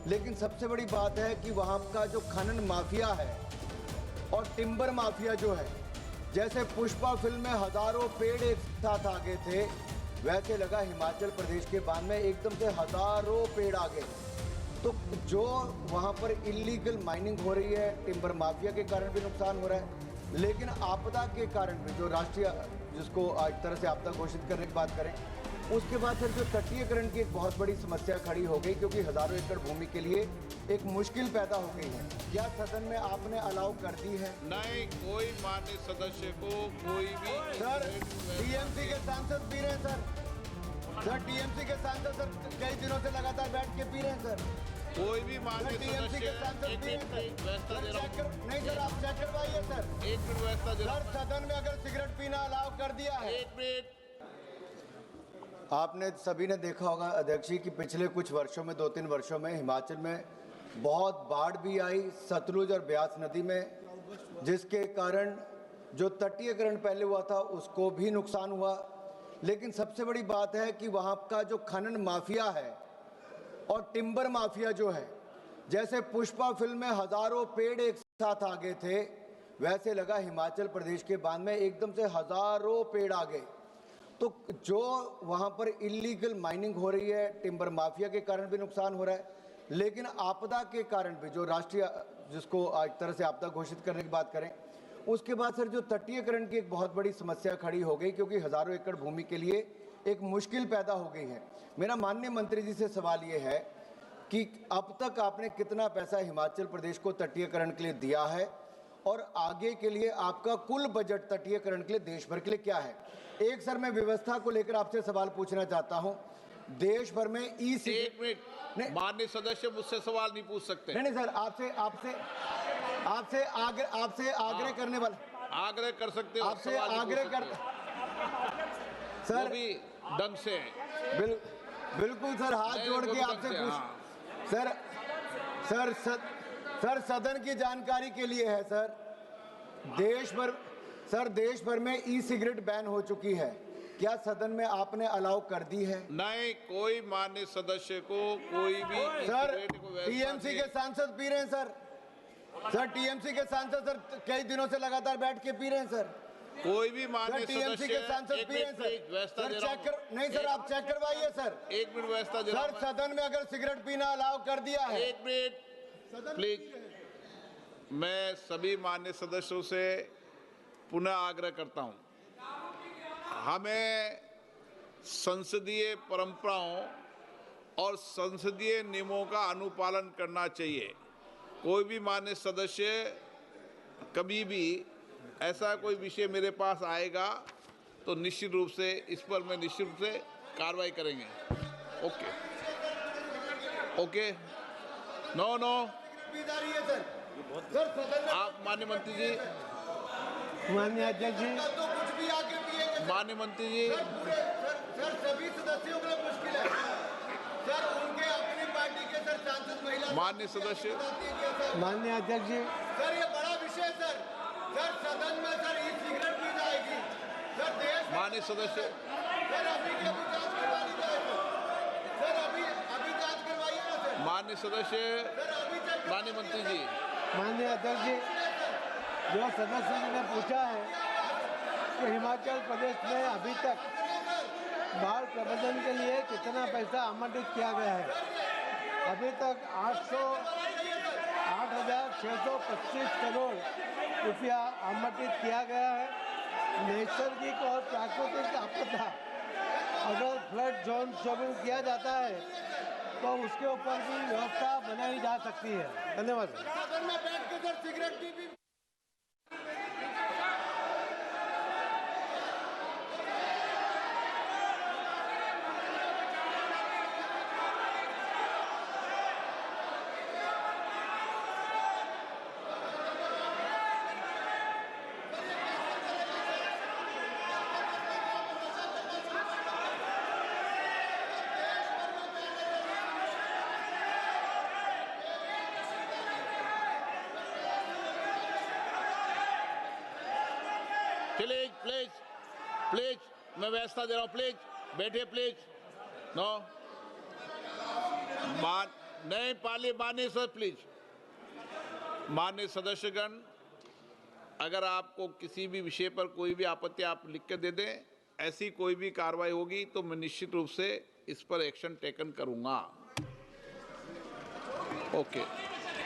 लेकिन सबसे बड़ी बात है कि वहाँ का जो खनन माफिया है और टिम्बर माफिया जो है, जैसे पुष्पा फिल्म में हजारों पेड़ एक साथ आ गए थे, वैसे लगा हिमाचल प्रदेश के बांध में एकदम से हजारों पेड़ आ गए। तो जो वहाँ पर इलीगल माइनिंग हो रही है, टिम्बर माफिया के कारण भी नुकसान हो रहा है, लेकिन आपदा के कारण भी, जो राष्ट्रीय जिसको एक तरह से आपदा घोषित करने की बात करें, उसके बाद फिर जो तटीयकरण की एक बहुत बड़ी समस्या खड़ी हो गई, क्योंकि हजारों एकड़ भूमि के लिए एक मुश्किल पैदा हो गई है। क्या सदन में आपने अलाउ कर दी है? नहीं, कोई माननीय सदस्य को कोई भी। सर, टीएमसी के सांसद पी रहे हैं सर टीएमसी के सांसद सर कई दिनों से लगातार बैठ के पी रहे हैं सर। कोई भी माननीय टीएमसी के सांसद पी रहे हैं सर। नहीं सर, आप चेक करवाइए सर। एक मिनट व्यवस्था दे रहा सर, सदन में अगर सिगरेट पीना अलाउ कर दिया है। एक मिनट। आपने सभी ने देखा होगा अध्यक्ष जी कि पिछले कुछ वर्षों में, 2-3 वर्षों में हिमाचल में बहुत बाढ़ भी आई सतलुज और ब्यास नदी में, जिसके कारण जो तटीयकरण पहले हुआ था उसको भी नुकसान हुआ। लेकिन सबसे बड़ी बात है कि वहाँ का जो खनन माफिया है और टिम्बर माफिया जो है, जैसे पुष्पा फिल्म में हजारों पेड़ एक साथ आ गए थे, वैसे लगा हिमाचल प्रदेश के बांध में एकदम से हजारों पेड़ आ गए। तो जो वहाँ पर इलीगल माइनिंग हो रही है, टिम्बर माफिया के कारण भी नुकसान हो रहा है, लेकिन आपदा के कारण भी, जो राष्ट्रीय जिसको एक तरह से आपदा घोषित करने की बात करें, उसके बाद फिर जो तटीयकरण की एक बहुत बड़ी समस्या खड़ी हो गई, क्योंकि हजारों एकड़ भूमि के लिए एक मुश्किल पैदा हो गई है। मेरा माननीय मंत्री जी से सवाल ये है कि अब तक आपने कितना पैसा हिमाचल प्रदेश को तटीयकरण के लिए दिया है और आगे के लिए आपका कुल बजट तटीयकरण के लिए देश भर के लिए क्या है? एक सर, मैं व्यवस्था को लेकर आपसे सवाल पूछना चाहता हूं। देश भर में एक मिनट, माननीय सदस्य मुझसे सवाल नहीं पूछ सकते। नहीं सर, आपसे आग्रह करने वाला। आग्रह कर सकते हो, आपसे आग्रह कर सर भी ढंग से। बिल्कुल सर, हाथ जोड़ के आपसे पूछ। सर, सदन की जानकारी के लिए है सर, देश भर में ई सिगरेट बैन हो चुकी है। क्या सदन में आपने अलाउ कर दी है? नहीं, कोई माननीय सदस्य को कोई भी। सर, टीएमसी के सांसद पी रहे हैं सर टीएमसी के सांसद सर कई दिनों से लगातार बैठ के पी रहे हैं सर। कोई भी माननीय टीएमसी के सांसद पी रहे हैं सर। नहीं सर, आप चेक करवाइए सर। एक मिनट व्यवस्था दे रहा हूं। सर, सदन में अगर सिगरेट पीना अलाउ कर दिया है। एक मिनट प्लीज। मैं सभी माननीय सदस्यों से पुनः आग्रह करता हूं, हमें संसदीय परंपराओं और संसदीय नियमों का अनुपालन करना चाहिए। कोई भी माननीय सदस्य कभी भी ऐसा कोई विषय मेरे पास आएगा तो निश्चित रूप से इस पर मैं निश्चित रूप से कार्रवाई करेंगे। ओके। नो आप माननीय मंत्री जी, माननीय अध्यक्ष जी, माननीय मंत्री जी, सर सभी सदस्यों के लिए मुश्किल है सर, उनके अपनी पार्टी के सर सांसद महिला। माननीय सदस्य, माननीय अध्यक्ष जी, सर ये बड़ा विषय सर सदन में सर ई सिगरेट पी जाएगी सर। देश माननीय सदस्य, सर अभी के अभी जांच करवानी जाएगी सर, अभी जांच करवाइए ना सर। माननीय सदस्य, सर अभी चेक। माननीय मंत्री जी, माननीय अध्यक्ष जी, जो सदस्य जी ने पूछा है कि हिमाचल प्रदेश में अभी तक बाढ़ प्रबंधन के लिए कितना पैसा आवंटित किया गया है, अभी तक 8,625 करोड़ रुपया आवंटित किया गया है। नैसर्गिक और प्राकृतिक आपदा, अगर फ्लड जोन शेड्यूल किया जाता है तो उसके ऊपर भी व्यवस्था बनाई जा सकती है। धन्यवाद। सदन में बैठ के सर सिगरेट पी। प्लीज, मैं व्यवस्था दे रहा हूँ। प्लीज बैठिए, प्लीज। नो नहीं, माननीय सर प्लीज। माननीय सदस्यगण, अगर आपको किसी भी विषय पर कोई भी आपत्ति आप लिख के दे दें, ऐसी कोई भी कार्रवाई होगी तो मैं निश्चित रूप से इस पर एक्शन टेकन करूंगा। ओके।